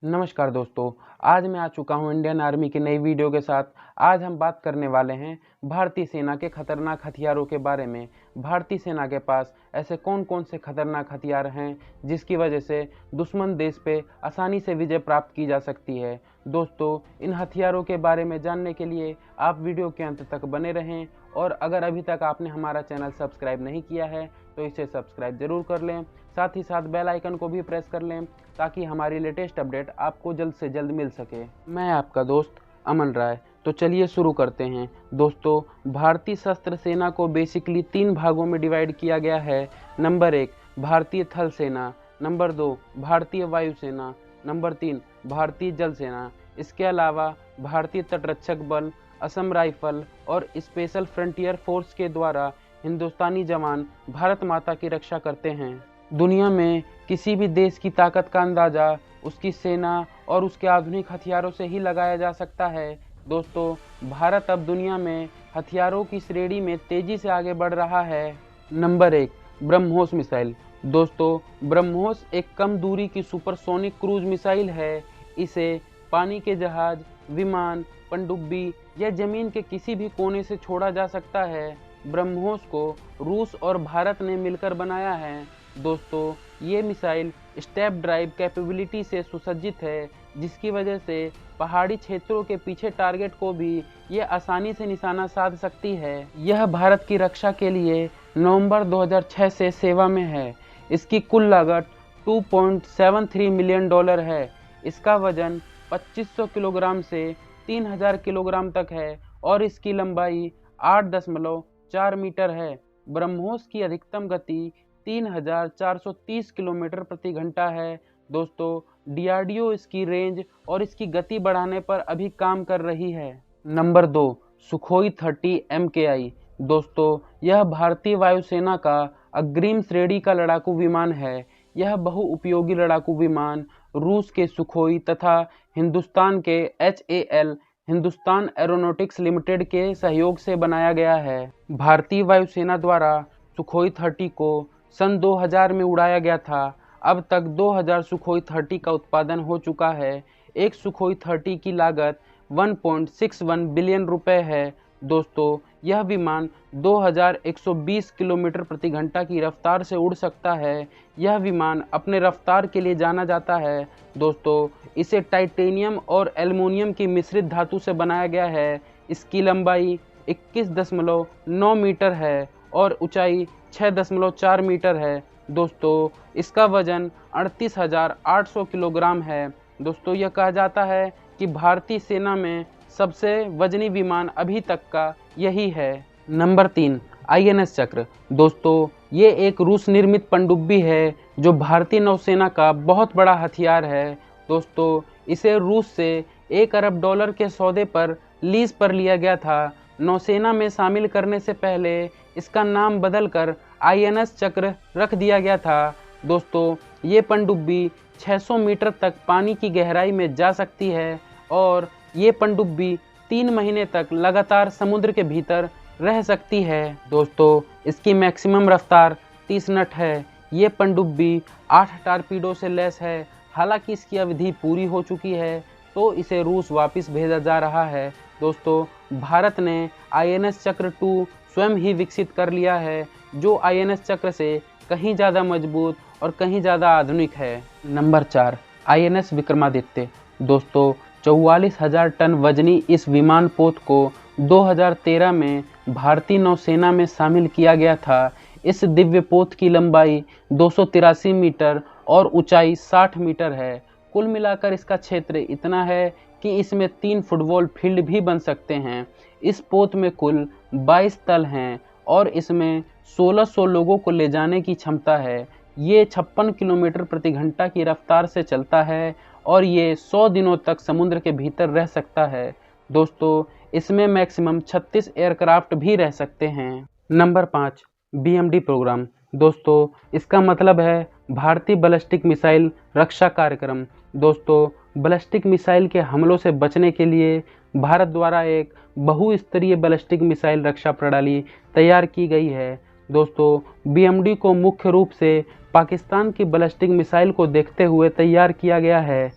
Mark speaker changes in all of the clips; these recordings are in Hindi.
Speaker 1: नमस्कार दोस्तों, आज मैं आ चुका हूं इंडियन आर्मी की नई वीडियो के साथ। आज हम बात करने वाले हैं भारतीय सेना के खतरनाक हथियारों के बारे में। भारतीय सेना के पास ऐसे कौन कौन से खतरनाक हथियार हैं जिसकी वजह से दुश्मन देश पे आसानी से विजय प्राप्त की जा सकती है। दोस्तों, इन हथियारों के बारे में जानने के लिए आप वीडियो के अंत तक बने रहें और अगर अभी तक आपने हमारा चैनल सब्सक्राइब नहीं किया है तो इसे सब्सक्राइब जरूर कर लें। साथ ही साथ बेल आइकन को भी प्रेस कर लें ताकि हमारी लेटेस्ट अपडेट आपको जल्द से जल्द मिल सके। मैं आपका दोस्त अमन राय। तो चलिए शुरू करते हैं। दोस्तों, भारतीय शस्त्र सेना को बेसिकली 3 भागों में डिवाइड किया गया है। नंबर 1 भारतीय थल सेना, नंबर 2 भारतीय वायु सेना, नंबर 3 भारतीय जल सेना। इसके अलावा भारतीय तटरक्षक बल, असम राइफल और स्पेशल फ्रंटियर फोर्स के द्वारा हिंदुस्तानी जवान भारत माता की रक्षा करते हैं। दुनिया में किसी भी देश की ताकत का अंदाजा उसकी सेना और उसके आधुनिक हथियारों से ही लगाया जा सकता है। दोस्तों, भारत अब दुनिया में हथियारों की श्रेणी में तेजी से आगे बढ़ रहा है। Number 1 BrahMos missile. दोस्तों, ब्रह्मोस एक कम दूरी की सुपरसोनिक क्रूज मिसाइल है। इसे पानी के जहाज, विमान, पनडुब्बी या जमीन के किसी भी कोने से छोड़ा जा सकता है। ब्रह्मोस को रूस और भारत ने मिलकर बनाया है। दोस्तों, ये मिसाइल स्टेप ड्राइव कैपेबिलिटी से सुसज्जित है, जिसकी वजह से पहाड़ी क्षेत्रों के पीछे टारगेट को भी ये आसानी से निशाना साध सकती है। यह भारत की रक्षा के लिए नवंबर 2006 से सेवा में है। इसकी कुल लागत $2.73 मिलियन है। इसका वजन 2500 किलोग्राम से 3000 किलोग्राम तक है और इसकी लंबाई 8.4 मीटर है। ब्रह्मोस की अधिकतम गति 3430 किलोमीटर प्रति घंटा है। दोस्तों, डीआरडीओ इसकी रेंज और इसकी गति बढ़ाने पर अभी काम कर रही है। Number 2 Sukhoi 30 MKI। दोस्तों, यह भारतीय वायुसेना का अग्रिम श्रेणी का लड़ाकू विमान है। यह बहुउपयोगी लड़ाकू विमान रूस के सुखोई तथा हिंदुस्तान के HAL हिंदुस्तान एरोनॉटिक्स लिमिटेड के सहयोग से बनाया गया है। भारतीय वायुसेना द्वारा सुखोई 30 को सन 2000 में उड़ाया गया था। अब तक 2000 सुखोई 30 का उत्पादन हो चुका है। एक सुखोई 30 की लागत 1.61 बिलियन रुपए है। दोस्तों, यह विमान 2120 किलोमीटर प्रति घंटा की रफ्तार से उड़ सकता है। यह विमान अपने रफ्तार के लिए जाना जाता है। दोस्तों, इसे टाइटेनियम और एल्युमिनियम की मिश्रित धातु से बनाया गया है। इसकी लंबाई 21.9 मीटर है और ऊंचाई 6.4 मीटर है। दोस्तों, इसका वजन 38,800 किलोग्राम है। दोस्तों, यह कहा जाता है कि भारतीय सेना में सबसे वजनी विमान अभी तक का यही है। नंबर 3 INS चक्र। दोस्तों, ये एक रूस निर्मित पनडुब्बी है जो भारतीय नौसेना का बहुत बड़ा हथियार है। दोस्तों, इसे रूस से $1 अरब के सौदे पर लीज पर लिया गया था। नौसेना में शामिल करने से पहले इसका नाम बदलकर INS चक्र रख दिया गया था। दोस्तों, ये पनडुब्बी 600 मीटर तक पानी की गहराई में जा सकती है और ये पनडुब्बी 3 महीने तक लगातार समुद्र के भीतर रह सकती है। दोस्तों, इसकी मैक्सिमम रफ्तार 30 नट है। ये पनडुब्बी 8 टारपीडो से लैस है। हालांकि इसकी अवधि पूरी हो चुकी है तो इसे रूस वापस भेजा जा रहा है। दोस्तों, भारत ने INS चक्र 2 स्वयं ही विकसित कर लिया है, जो INS चक्र से कहीं ज़्यादा मजबूत और कहीं ज़्यादा आधुनिक है। Number 4 INS Vikramaditya. दोस्तों, 44,000 टन वजनी इस विमान पोत को 2013 में भारतीय नौसेना में शामिल किया गया था। इस दिव्य पोत की लंबाई 283 मीटर और ऊंचाई 60 मीटर है। कुल मिलाकर इसका क्षेत्र इतना है कि इसमें 3 फुटबॉल फील्ड भी बन सकते हैं। इस पोत में कुल 22 तल हैं और इसमें 1600 लोगों को ले जाने की क्षमता है। ये 56 किलोमीटर प्रति घंटा की रफ्तार से चलता है और ये 100 दिनों तक समुद्र के भीतर रह सकता है। दोस्तों, इसमें मैक्सिमम 36 एयरक्राफ्ट भी रह सकते हैं। Number 5 BMD programme. दोस्तों, इसका मतलब है भारतीय बैलिस्टिक मिसाइल रक्षा कार्यक्रम। दोस्तों, बैलिस्टिक मिसाइल के हमलों से बचने के लिए भारत द्वारा एक बहुस्तरीय बैलिस्टिक मिसाइल रक्षा प्रणाली तैयार की गई है। दोस्तों, BMD को मुख्य रूप से पाकिस्तान की बैलिस्टिक मिसाइल को देखते हुए तैयार किया गया है।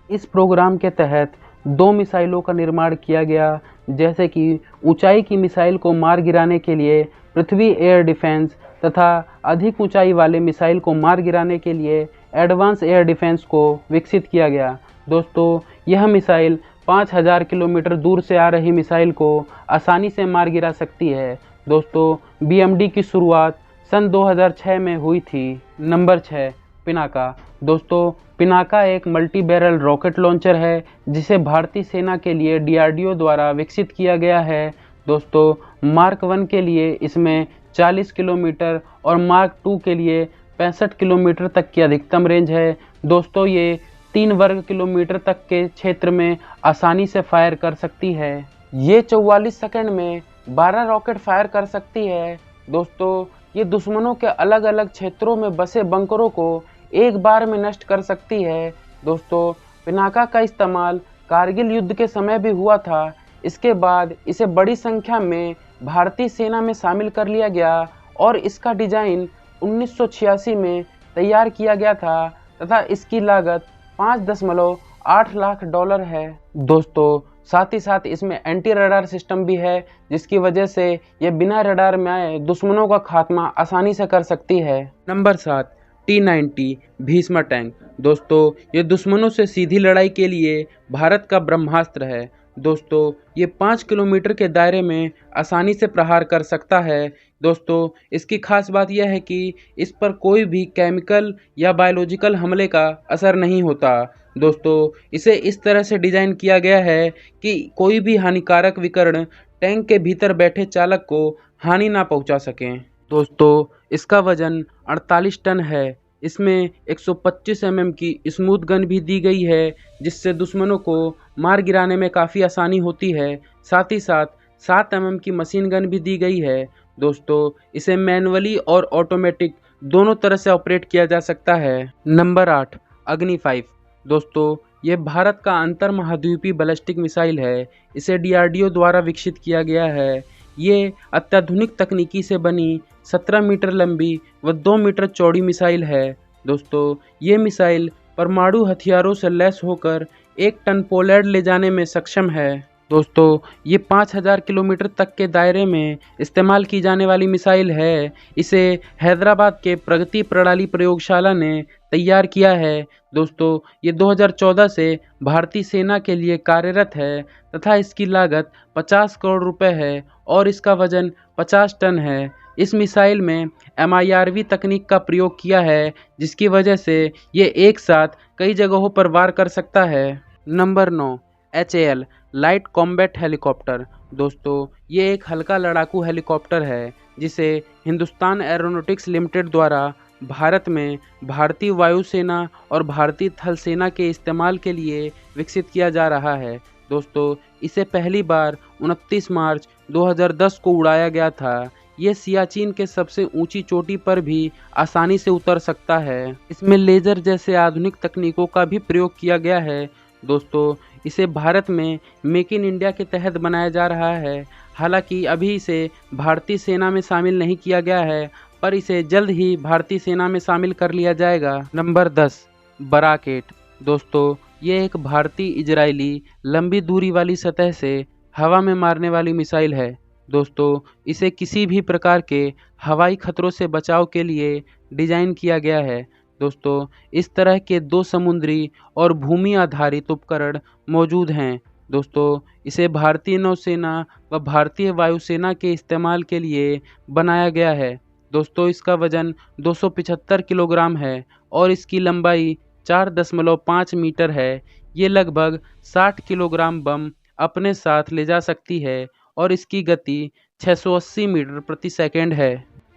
Speaker 1: इस प्रोग्राम के तहत 2 मिसाइलों का निर्माण किया गया, जैसे कि ऊंचाई की मिसाइल को मार गिराने के लिए पृथ्वी एयर डिफेंस तथा अधिक ऊंचाई वाले मिसाइल को मार गिराने के लिए एडवांस एयर डिफेंस को विकसित किया गया। दोस्तों, यह मिसाइल 5000 किलोमीटर दूर से आ रही मिसाइल को आसानी से मार गिरा सकती है। दोस्तों, BMD की शुरुआत सन 2006 में हुई थी। नंबर 6, पिनाका। दोस्तों, पिनाका एक मल्टी बैरल रॉकेट लॉन्चर है जिसे भारतीय सेना के लिए DRDO द्वारा विकसित किया गया है। दोस्तों, मार्क 1 के लिए इसमें 40 किलोमीटर और मार्क 2 के लिए 65 किलोमीटर तक की अधिकतम रेंज है। दोस्तों, ये 3 वर्ग किलोमीटर तक के क्षेत्र में आसानी से फायर कर सकती है। ये 44 सेकंड में 12 रॉकेट फायर कर सकती है। दोस्तों, ये दुश्मनों के अलग अलग क्षेत्रों में बसे बंकरों को एक बार में नष्ट कर सकती है। दोस्तों, पिनाका का इस्तेमाल कारगिल युद्ध के समय भी हुआ था। इसके बाद इसे बड़ी संख्या में भारतीय सेना में शामिल कर लिया गया और इसका डिजाइन 1986 में तैयार किया गया था तथा इसकी लागत $5.8 लाख है। दोस्तों, साथ ही साथ इसमें एंटी रडार सिस्टम भी है, जिसकी वजह से यह बिना रडार में आए दुश्मनों का खात्मा आसानी से कर सकती है। Number 7, T-90 Bhishma tank. दोस्तों, ये दुश्मनों से सीधी लड़ाई के लिए भारत का ब्रह्मास्त्र है। दोस्तों, ये 5 किलोमीटर के दायरे में आसानी से प्रहार कर सकता है। दोस्तों, इसकी खास बात यह है कि इस पर कोई भी केमिकल या बायोलॉजिकल हमले का असर नहीं होता। दोस्तों, इसे इस तरह से डिज़ाइन किया गया है कि कोई भी हानिकारक विकर्ण टैंक के भीतर बैठे चालक को हानि ना पहुंचा सकें। दोस्तों, इसका वजन 48 टन है। इसमें 125 mm की स्मूथ गन भी दी गई है, जिससे दुश्मनों को मार गिराने में काफ़ी आसानी होती है। साथ ही साथ 7 mm की मशीन गन भी दी गई है। दोस्तों, इसे मैनुअली और ऑटोमेटिक दोनों तरह से ऑपरेट किया जा सकता है। नंबर 8, अग्नि 5। दोस्तों, ये भारत का अंतर महाद्वीपीय बैलिस्टिक मिसाइल है। इसे DRDO द्वारा विकसित किया गया है। ये अत्याधुनिक तकनीकी से बनी 17 मीटर लंबी व 2 मीटर चौड़ी मिसाइल है। दोस्तों, ये मिसाइल परमाणु हथियारों से लैस होकर 1 टन पोलैंड ले जाने में सक्षम है। दोस्तों, ये 5000 किलोमीटर तक के दायरे में इस्तेमाल की जाने वाली मिसाइल है। इसे हैदराबाद के प्रगति प्रणाली प्रयोगशाला ने तैयार किया है। दोस्तों, ये 2014 से भारतीय सेना के लिए कार्यरत है तथा इसकी लागत 50 करोड़ रुपए है और इसका वजन 50 टन है। इस मिसाइल में MIRV तकनीक का प्रयोग किया है, जिसकी वजह से ये एक साथ कई जगहों पर वार कर सकता है। Number 9, HAL light combat helicopter. दोस्तों, ये एक हल्का लड़ाकू हेलीकॉप्टर है जिसे हिंदुस्तान एरोनॉटिक्स लिमिटेड द्वारा भारत में भारतीय वायुसेना और भारतीय थल सेना के इस्तेमाल के लिए विकसित किया जा रहा है। दोस्तों, इसे पहली बार 29 मार्च 2010 को उड़ाया गया था। ये सियाचिन के सबसे ऊंची चोटी पर भी आसानी से उतर सकता है। इसमें लेजर जैसे आधुनिक तकनीकों का भी प्रयोग किया गया है। दोस्तों, इसे भारत में मेक इन इंडिया के तहत बनाया जा रहा है। हालांकि अभी इसे भारतीय सेना में शामिल नहीं किया गया है, पर इसे जल्द ही भारतीय सेना में शामिल कर लिया जाएगा। नंबर 10, बराकेट। दोस्तों, ये एक भारतीय इजरायली लंबी दूरी वाली सतह से हवा में मारने वाली मिसाइल है। दोस्तों, इसे किसी भी प्रकार के हवाई खतरों से बचाव के लिए डिज़ाइन किया गया है। दोस्तों, इस तरह के 2 समुद्री और भूमि आधारित उपकरण मौजूद हैं। दोस्तों, इसे भारतीय नौसेना व भारतीय वायुसेना के इस्तेमाल के लिए बनाया गया है। दोस्तों, इसका वजन 275 किलोग्राम है और इसकी लंबाई 4.5 मीटर है। ये लगभग 60 किलोग्राम बम अपने साथ ले जा सकती है और इसकी गति 680 मीटर प्रति सेकंड है।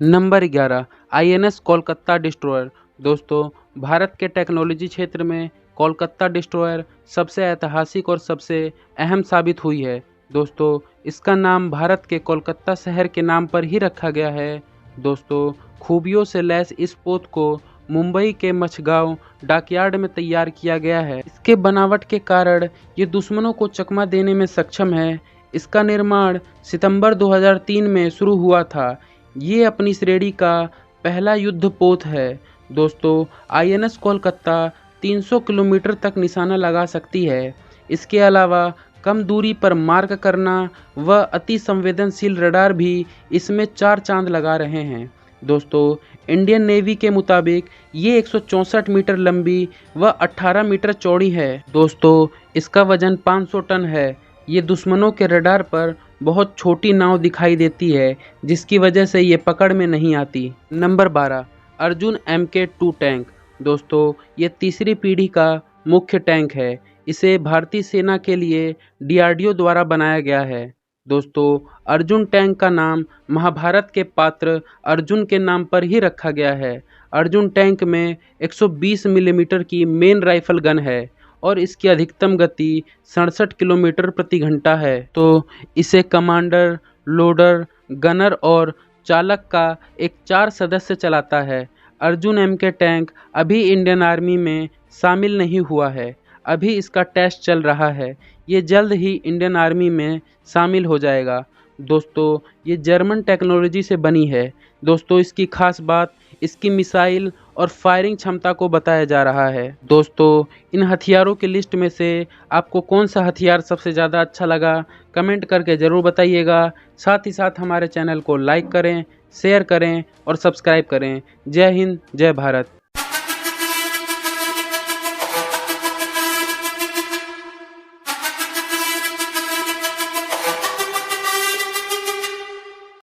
Speaker 1: Number 11, INS Kolkata destroyer. दोस्तों, भारत के टेक्नोलॉजी क्षेत्र में कोलकाता डिस्ट्रॉयर सबसे ऐतिहासिक और सबसे अहम साबित हुई है। दोस्तों, इसका नाम भारत के कोलकाता शहर के नाम पर ही रखा गया है। दोस्तों, खूबियों से लैस इस पोत को मुंबई के मछगांव डॉकयार्ड में तैयार किया गया है। इसके बनावट के कारण ये दुश्मनों को चकमा देने में सक्षम है। इसका निर्माण सितंबर 2003 में शुरू हुआ था। ये अपनी श्रेणी का पहला युद्ध पोत है। दोस्तों, INS कोलकाता 300 किलोमीटर तक निशाना लगा सकती है। इसके अलावा कम दूरी पर मार्क करना व अति संवेदनशील रडार भी इसमें 4 चांद लगा रहे हैं। दोस्तों, इंडियन नेवी के मुताबिक ये 164 मीटर लंबी व 18 मीटर चौड़ी है। दोस्तों, इसका वजन 500 टन है। ये दुश्मनों के रडार पर बहुत छोटी नाव दिखाई देती है, जिसकी वजह से ये पकड़ में नहीं आती। Number 12, Arjun MK2 tank. दोस्तों, ये तीसरी पीढ़ी का मुख्य टैंक है। इसे भारतीय सेना के लिए DRDO द्वारा बनाया गया है। दोस्तों, अर्जुन टैंक का नाम महाभारत के पात्र अर्जुन के नाम पर ही रखा गया है। अर्जुन टैंक में 120 मिलीमीटर की मेन राइफल गन है और इसकी अधिकतम गति 67 किलोमीटर प्रति घंटा है। तो इसे कमांडर, लोडर, गनर और चालक का एक 4 सदस्य चलाता है। अर्जुन MK टैंक अभी इंडियन आर्मी में शामिल नहीं हुआ है। अभी इसका टेस्ट चल रहा है। ये जल्द ही इंडियन आर्मी में शामिल हो जाएगा। दोस्तों, ये जर्मन टेक्नोलॉजी से बनी है। दोस्तों, इसकी खास बात इसकी मिसाइल और फायरिंग क्षमता को बताया जा रहा है। दोस्तों, इन हथियारों की लिस्ट में से आपको कौन सा हथियार सबसे ज़्यादा अच्छा लगा, कमेंट करके ज़रूर बताइएगा। साथ ही साथ हमारे चैनल को लाइक करें, शेयर करें और सब्सक्राइब करें। जय हिंद, जय भारत।